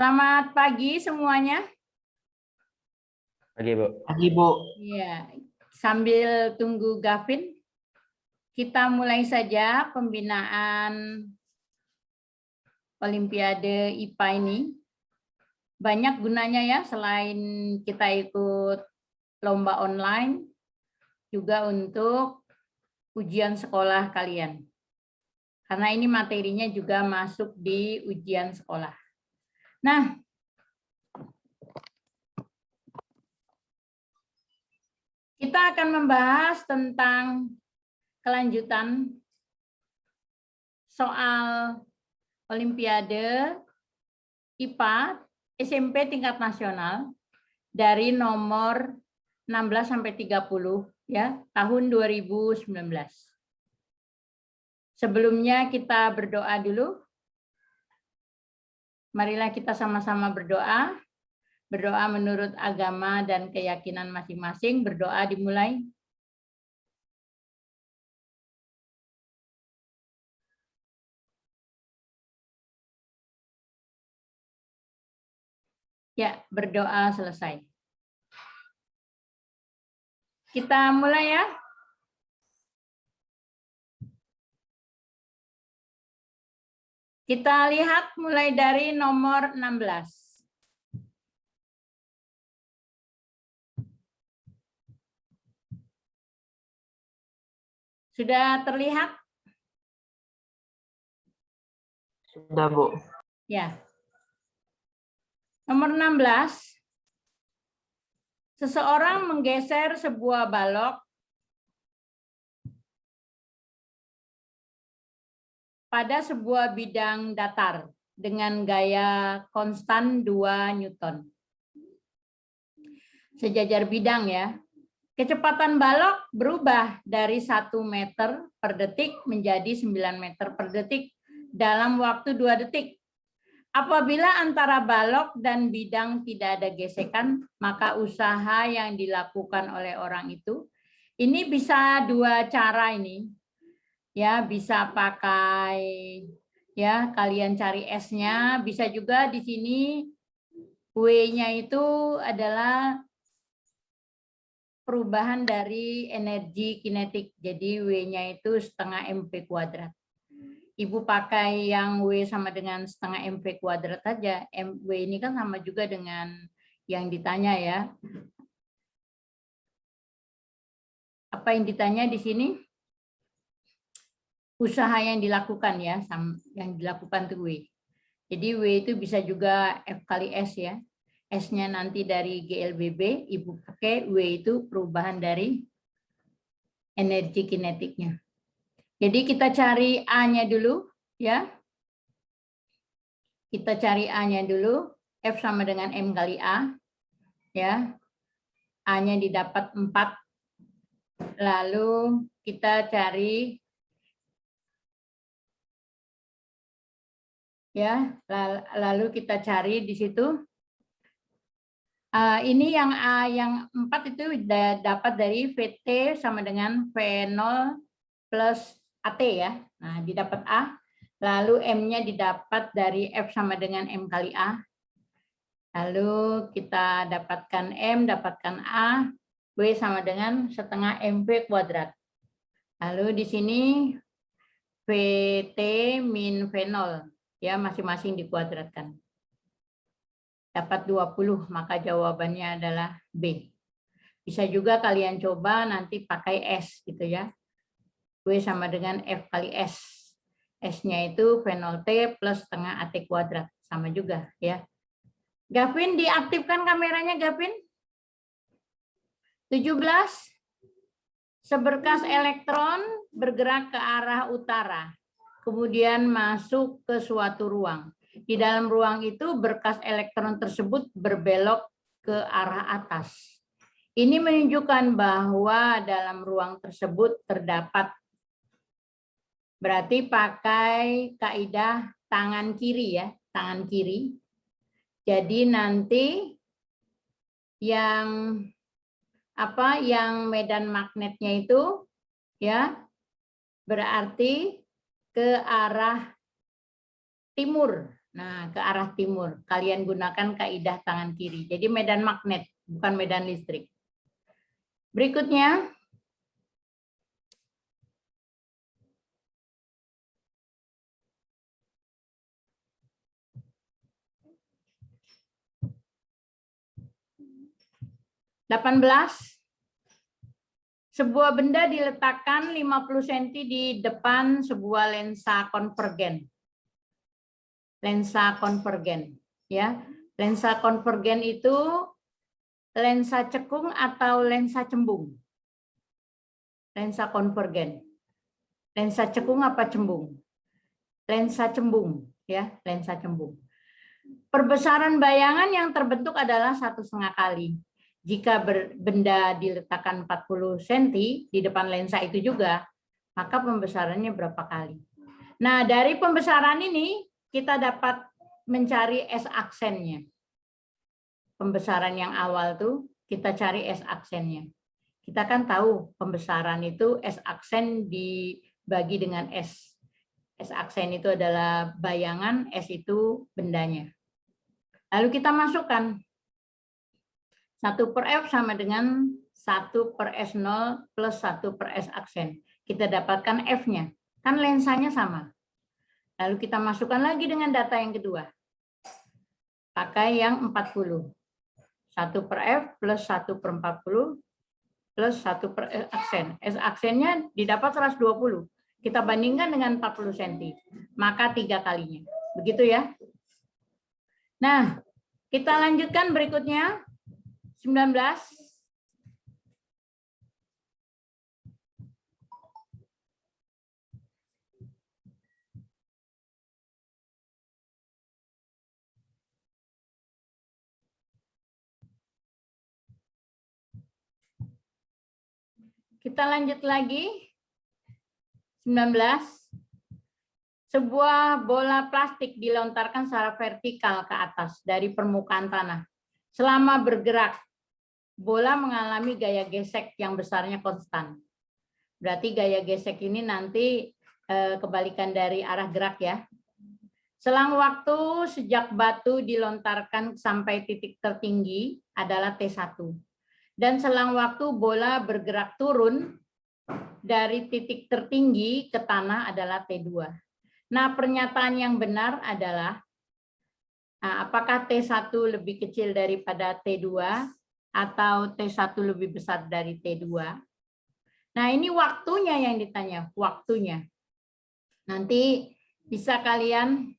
Selamat pagi semuanya. Pagi, Bu. Pagi, Bu. Ya, sambil tunggu Gavin, kita mulai saja pembinaan Olimpiade IPA ini. Banyak gunanya ya, selain kita ikut lomba online, juga untuk ujian sekolah kalian. Karena ini materinya juga masuk di ujian sekolah. Nah, kita akan membahas tentang kelanjutan soal Olimpiade IPA SMP tingkat nasional dari nomor 16 sampai 30 ya, tahun 2019. Sebelumnya kita berdoa dulu. Marilah kita sama-sama berdoa. Berdoa menurut agama dan keyakinan masing-masing. Berdoa dimulai. Ya, berdoa selesai. Kita mulai ya. Kita lihat mulai dari nomor 16. Sudah terlihat? Sudah, Bu. Ya. Nomor 16. Seseorang menggeser sebuah balok pada sebuah bidang datar dengan gaya konstan 2 Newton. Sejajar bidang ya. Kecepatan balok berubah dari 1 meter per detik menjadi 9 meter per detik dalam waktu 2 detik. Apabila antara balok dan bidang tidak ada gesekan, maka usaha yang dilakukan oleh orang itu, ini bisa 2 cara ini. Ya, bisa pakai ya, kalian cari S-nya, bisa juga di sini W-nya itu adalah perubahan dari energi kinetik. Jadi W-nya itu setengah mv kuadrat. Ibu pakai yang W sama dengan setengah mv kuadrat saja. W ini kan sama juga dengan yang ditanya ya. Apa yang ditanya di sini? Usaha yang dilakukan ya, yang dilakukan tuh W. Jadi W itu bisa juga F kali S ya. S-nya nanti dari GLBB, Ibu pakai W itu perubahan dari energi kinetiknya. Jadi kita cari A-nya dulu ya. Kita cari A-nya dulu. F sama dengan M kali A. Ya. A-nya didapat 4. Lalu kita cari ya, lalu kita cari di situ. Ini yang A yang 4 itu dapat dari VT sama dengan V0 plus AT ya. Nah, didapat A. Lalu M-nya didapat dari F sama dengan M kali A. Lalu kita dapatkan M, dapatkan A. W sama dengan setengah mv kuadrat. Lalu di sini VT min V0. Ya, masing-masing dikuadratkan. Dapat 20, maka jawabannya adalah B. Bisa juga kalian coba nanti pakai S gitu ya. W sama dengan F kali S. S-nya itu V0T plus setengah AT kuadrat. Sama juga ya. Gavin, diaktifkan kameranya Gavin. 17. Seberkas elektron bergerak ke arah utara. Kemudian masuk ke suatu ruang. Di dalam ruang itu berkas elektron tersebut berbelok ke arah atas. Ini menunjukkan bahwa dalam ruang tersebut terdapat, berarti pakai kaidah tangan kiri ya, tangan kiri. Jadi nanti yang medan magnetnya itu ya berarti ke arah timur Nah, ke arah timur. Kalian gunakan kaidah tangan kiri. Jadi medan magnet, bukan medan listrik. Berikutnya, sebuah benda diletakkan 50 cm di depan sebuah lensa konvergen. Lensa konvergen, ya. Lensa konvergen itu lensa cekung atau lensa cembung. Lensa konvergen. Lensa cekung apa cembung? Lensa cembung, ya, lensa cembung. Perbesaran bayangan yang terbentuk adalah 1,5 kali. Jika benda diletakkan 40 cm di depan lensa itu juga, maka pembesarannya berapa kali? Nah, dari pembesaran ini kita dapat mencari S aksennya. Pembesaran yang awal tuh kita cari S aksennya. Kita kan tahu pembesaran itu S aksen dibagi dengan S. S aksen itu adalah bayangan, S itu bendanya. Lalu kita masukkan 1/F sama dengan 1/S0 plus 1/S aksen. Kita dapatkan F-nya. Kan lensanya sama. Lalu kita masukkan lagi dengan data yang kedua. Pakai yang 40. 1/F plus 1/40 plus 1/S aksen. S aksennya didapat 120. Kita bandingkan dengan 40 cm. Maka 3 kalinya. Begitu ya. Nah, kita lanjutkan berikutnya. 19. Kita lanjut lagi. 19. Sebuah bola plastik dilontarkan secara vertikal ke atas dari permukaan tanah. Selama bergerak, bola mengalami gaya gesek yang besarnya konstan. Berarti gaya gesek ini nanti kebalikan dari arah gerak ya. Selang waktu sejak batu dilontarkan sampai titik tertinggi adalah T1. Dan selang waktu bola bergerak turun dari titik tertinggi ke tanah adalah T2. Nah, pernyataan yang benar adalah apakah T1 lebih kecil daripada T2 atau T1 lebih besar dari T2? Nah, ini waktunya yang ditanya, waktunya. Nanti bisa kalian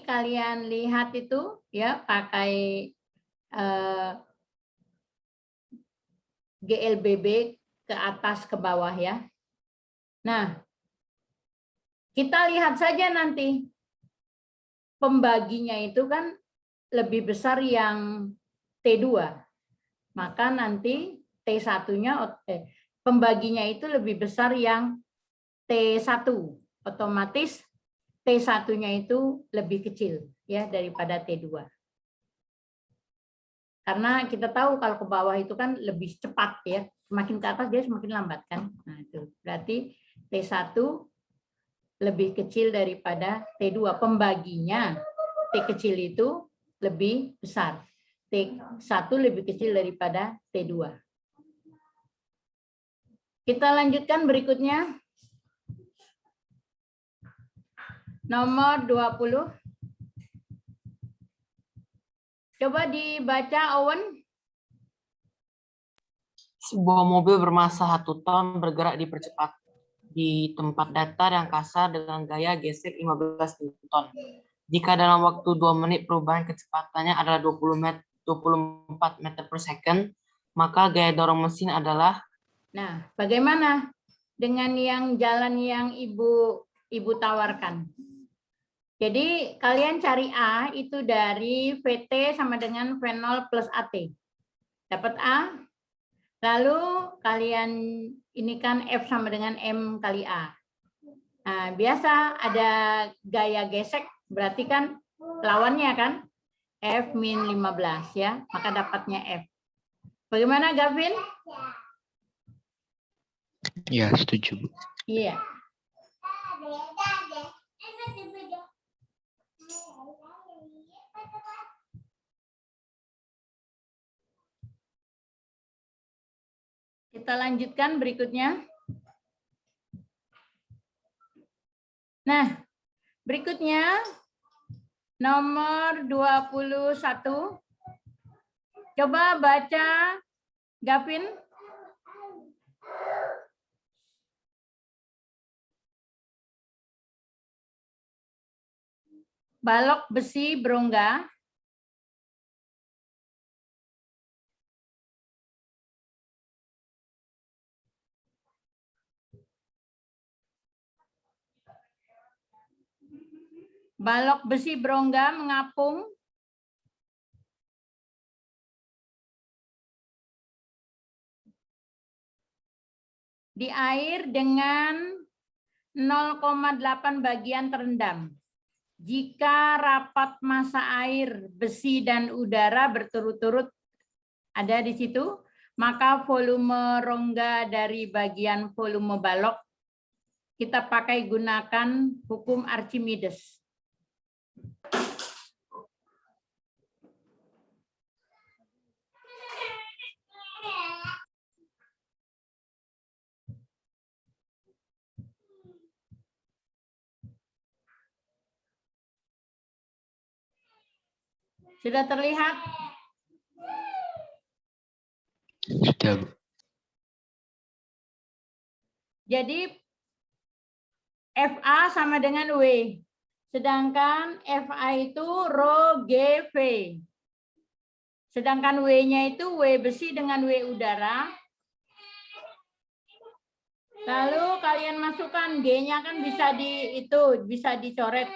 kalian lihat itu ya pakai GLBB ke atas ke bawah ya. Nah, kita lihat saja nanti pembaginya itu kan lebih besar yang T2. Maka nanti T1-nya pembaginya itu lebih besar yang T1. Otomatis T1-nya itu lebih kecil ya daripada T2. Karena kita tahu kalau ke bawah itu kan lebih cepat ya. Semakin ke atas dia semakin lambat kan. Nah, itu berarti T1 lebih kecil daripada T2. Pembaginya T kecil itu lebih besar. T1 lebih kecil daripada T2. Kita lanjutkan berikutnya. Nomor 20. Coba dibaca, Owen. Sebuah mobil bermassa 1 ton bergerak dipercepat di tempat datar yang kasar dengan gaya gesek 15 Newton. Jika dalam waktu 2 menit perubahan kecepatannya adalah 24 meter per second, maka gaya dorong mesin adalah... Nah, bagaimana dengan yang jalan yang Ibu tawarkan? Jadi kalian cari A itu dari VT sama dengan V0 plus AT. Dapat A. Lalu kalian ini kan F sama dengan M kali A. Nah, biasa ada gaya gesek, berarti kan lawannya kan F min 15 ya, maka dapatnya F. Bagaimana Gavin? Ya, setuju, Bu. Iya. Kita lanjutkan berikutnya. Nah, berikutnya nomor 21. Coba baca, Gavin. Balok besi berongga. Balok besi berongga mengapung di air dengan 0,8 bagian terendam. Jika rapat massa air, besi, dan udara berturut-turut ada di situ, maka volume rongga dari bagian volume balok kita pakai gunakan hukum Archimedes. Sudah terlihat? Sudah, Bu. Jadi FA sama dengan W. Sedangkan FA itu rho GV. Sedangkan W-nya itu W besi dengan W udara. Lalu kalian masukkan G-nya kan bisa dicoret.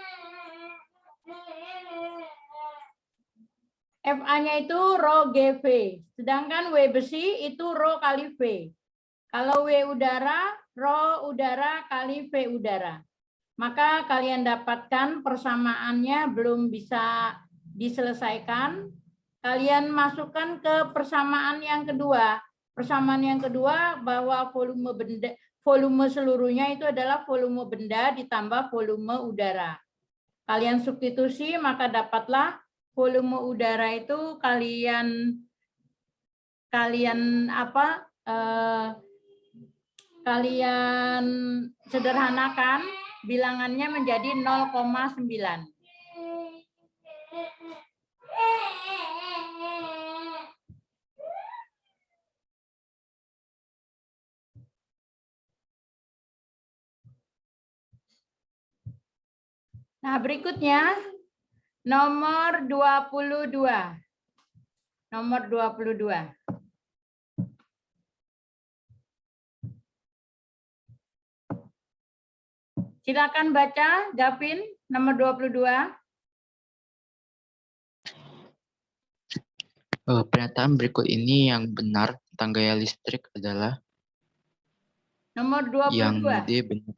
FA-nya itu rho GV. Sedangkan W besi itu rho kali V. Kalau W udara, rho udara kali V udara. Maka kalian dapatkan persamaannya belum bisa diselesaikan. Kalian masukkan ke persamaan yang kedua. Persamaan yang kedua bahwa volume seluruhnya itu adalah volume benda ditambah volume udara. Kalian substitusi maka dapatlah volume udara itu kalian sederhanakan bilangannya menjadi 0,9. Nah, berikutnya nomor 22. Nomor 22. Silakan baca, Gavin, nomor 22. Pernyataan berikut ini yang benar tentang gaya listrik adalah nomor 22. yang D benar.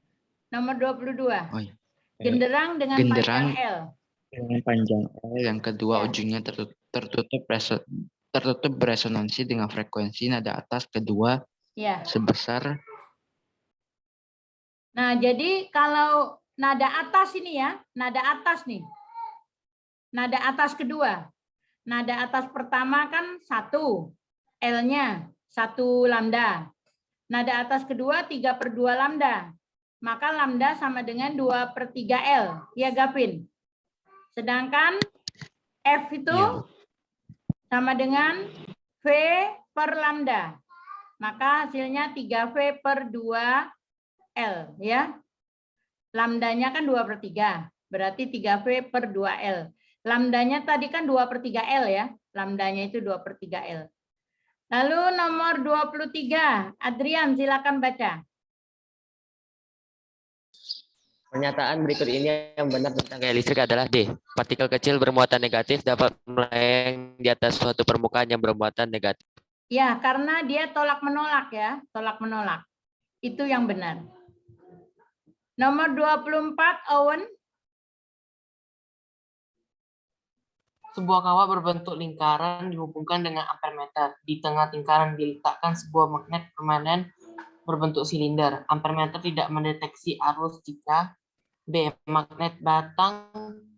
Nomor 22. Oh, ya. Genderang dengan Genderang panjang L. Dengan panjang L, yang kedua Ya. ujungnya tertutup beresonansi dengan frekuensi nada atas kedua Ya. sebesar. Nah, jadi kalau nada atas ini ya, nada atas nih. Nada atas kedua. Nada atas pertama kan 1, L-nya 1 lambda. Nada atas kedua 3/2 lambda. Maka lambda sama dengan 2/3 L. Ya, Gavin. Sedangkan F itu Ya. sama dengan V per lambda. Maka hasilnya 3V/2 L. Ya. Lambdanya kan 2/3. Berarti 3V/2 L. Lambdanya tadi kan 2/3 L ya. Lambdanya itu 2/3 L. Lalu nomor 23. Adrian, silakan baca. Pernyataan berikut ini yang benar tentang gaya listrik adalah D. Partikel kecil bermuatan negatif dapat melayang di atas suatu permukaan yang bermuatan negatif. Ya, karena dia tolak-menolak ya. Tolak-menolak. Itu yang benar. Nomor 24, Owen. Sebuah kawat berbentuk lingkaran dihubungkan dengan ampermeter. Di tengah lingkaran diletakkan sebuah magnet permanen berbentuk silinder. Ampermeter tidak mendeteksi arus jika B. Magnet batang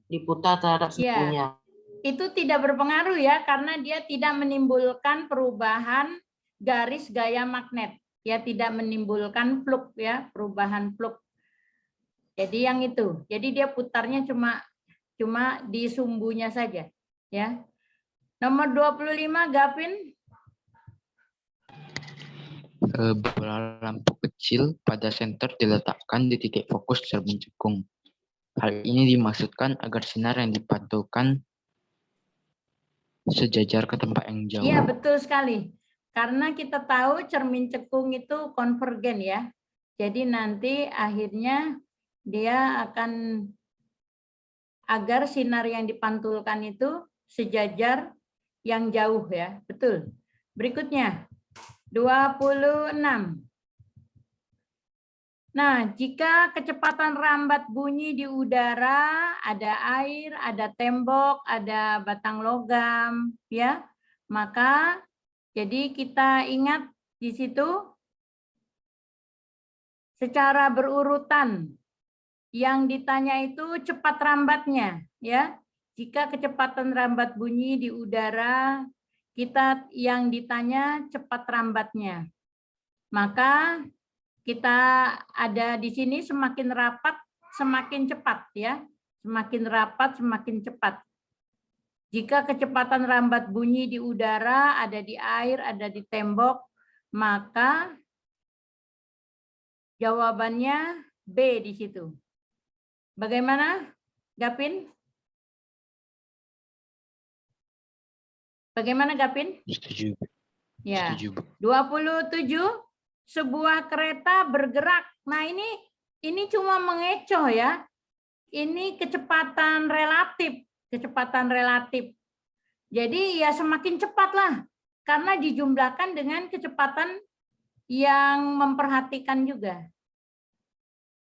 diputar terhadap Iya. suhunya. Itu tidak berpengaruh ya, karena dia tidak menimbulkan perubahan garis gaya magnet. Ya, tidak menimbulkan fluk ya, perubahan fluk. Jadi yang itu. Jadi dia putarnya cuma di sumbunya saja, ya. Nomor 25, Gavin. Bola lampu kecil pada senter diletakkan di titik fokus cermin cekung. Hal ini dimaksudkan agar sinar yang dipantulkan sejajar ke tempat yang jauh. Iya, betul sekali. Karena kita tahu cermin cekung itu konvergen ya. Jadi nanti akhirnya dia akan agar sinar yang dipantulkan itu sejajar yang jauh ya. Betul. Berikutnya 26. Nah, jika kecepatan rambat bunyi di udara, ada air, ada tembok, ada batang logam, ya, maka jadi kita ingat di situ secara berurutan. Yang ditanya itu cepat rambatnya, ya. Jika kecepatan rambat bunyi di udara, kita yang ditanya cepat rambatnya. Maka kita ada di sini semakin rapat, semakin cepat ya. Semakin rapat, semakin cepat. Jika kecepatan rambat bunyi di udara, ada di air, ada di tembok, maka jawabannya B di situ. Bagaimana, Gavin? Bagaimana, Gavin? Setuju. Ya. Setuju, Bu. 27, sebuah kereta bergerak. Nah, ini cuma mengecoh ya. Ini kecepatan relatif, Jadi ya semakin cepatlah karena dijumlahkan dengan kecepatan yang memperhatikan juga.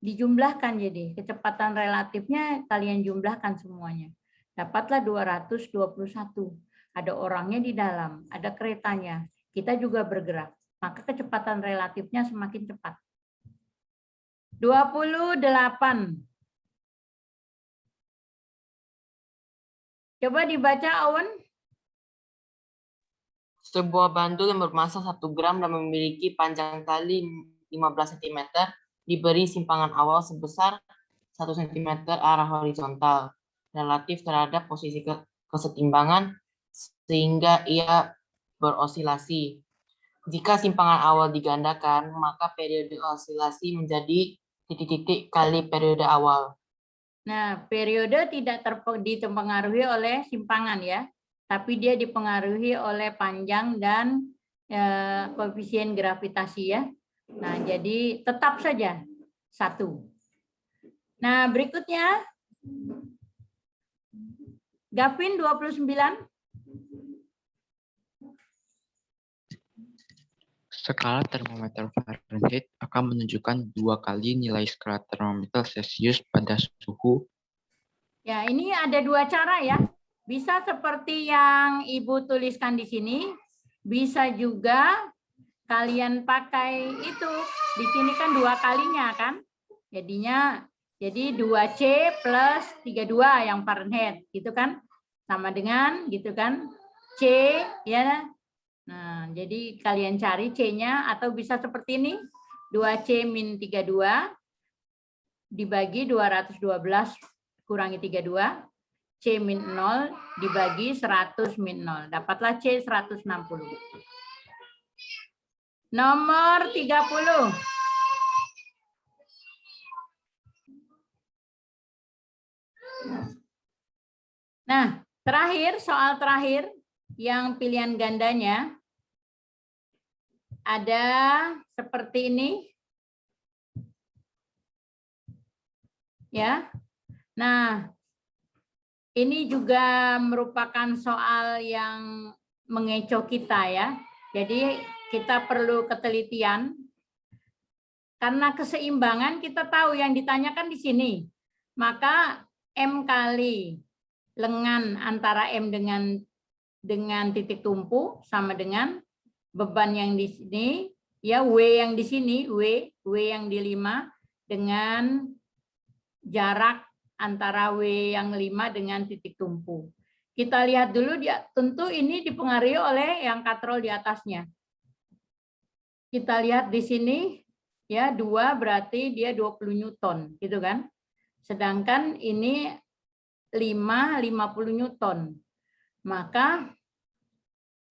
Dijumlahkan jadi kecepatan relatifnya kalian jumlahkan semuanya. Dapatlah 221. Ada orangnya di dalam, ada keretanya. Kita juga bergerak. Maka kecepatan relatifnya semakin cepat. 28. Coba dibaca, Owen. Sebuah bantul yang bermassa 1 gram dan memiliki panjang tali 15 cm diberi simpangan awal sebesar 1 cm arah horizontal relatif terhadap posisi kesetimbangan sehingga ia berosilasi. Jika simpangan awal digandakan, maka periode osilasi menjadi titik-titik kali periode awal. Nah, periode tidak dipengaruhi oleh simpangan ya, tapi dia dipengaruhi oleh panjang dan koefisien gravitasi ya. Nah, jadi tetap saja 1. Nah, berikutnya Gavin 29. Skala termometer Fahrenheit akan menunjukkan 2 kali nilai skala termometer Celsius pada suhu. Ya, ini ada 2 cara ya. Bisa seperti yang Ibu tuliskan di sini, bisa juga kalian pakai itu. Di sini kan 2 kalinya kan. Jadinya jadi 2C plus 32 yang Fahrenheit gitu kan. Sama dengan gitu kan. C ya. Nah, jadi kalian cari C-nya atau bisa seperti ini. 2C min 32 dibagi 212 kurangi 32. C min 0 dibagi 100 min 0. Dapatlah C 160. Nomor 30. Nah, terakhir, soal terakhir yang pilihan gandanya ada seperti ini. Ya. Nah, ini juga merupakan soal yang mengecoh kita ya. Jadi kita perlu ketelitian. Karena keseimbangan kita tahu yang ditanyakan di sini. Maka M kali lengan antara M dengan titik tumpu sama dengan beban yang di sini ya W yang di sini, W yang di 5 dengan jarak antara W yang 5 dengan titik tumpu. Kita lihat dulu, dia tentu ini dipengaruhi oleh yang katrol di atasnya. Kita lihat di sini, ya 2 berarti dia 20 Newton, gitu kan? Sedangkan ini 5, 50 Newton. Maka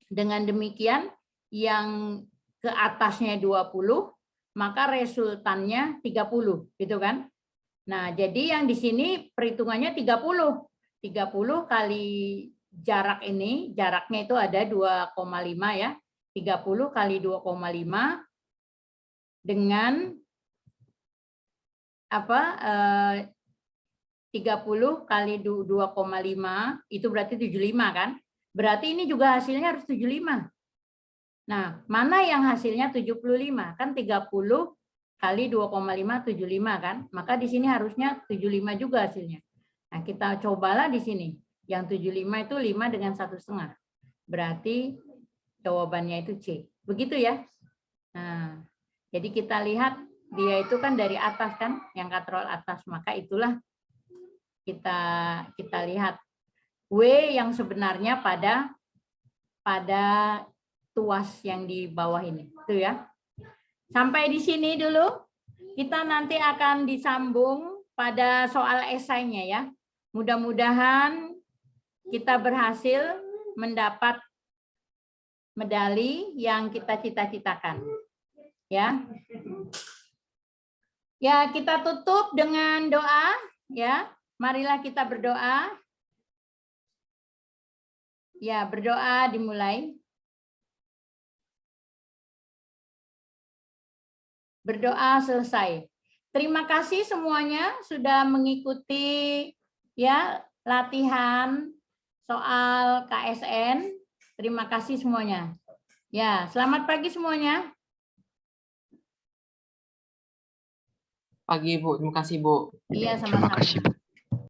dengan demikian yang ke atasnya 20, maka resultannya 30, gitu kan? Nah, jadi yang di sini perhitungannya 30. 30 kali jarak ini, jaraknya itu ada 2,5 ya. 30 kali 2,5 dengan 30 kali 2,5 itu berarti 75 kan? Berarti ini juga hasilnya harus 75. Nah, mana yang hasilnya 75? Kan 30 kali 2,5 75 kan? Maka di sini harusnya 75 juga hasilnya. Nah, kita cobalah di sini. Yang 75 itu 5 dengan 1,5. Berarti jawabannya itu C. Begitu ya? Nah, jadi kita lihat dia itu kan dari atas kan, yang katrol atas, maka itulah kita lihat W yang sebenarnya pada tuas yang di bawah ini, itu ya. Sampai di sini dulu. Kita nanti akan disambung pada soal esainya ya. Mudah-mudahan kita berhasil mendapat medali yang kita cita-citakan. Ya. Ya, kita tutup dengan doa ya. Marilah kita berdoa. Ya, berdoa dimulai. Berdoa selesai. Terima kasih semuanya sudah mengikuti ya latihan soal KSN. Terima kasih semuanya. Ya, selamat pagi semuanya. Pagi Bu, terima kasih Bu. Iya, Terima sama-sama. kasih, Bu.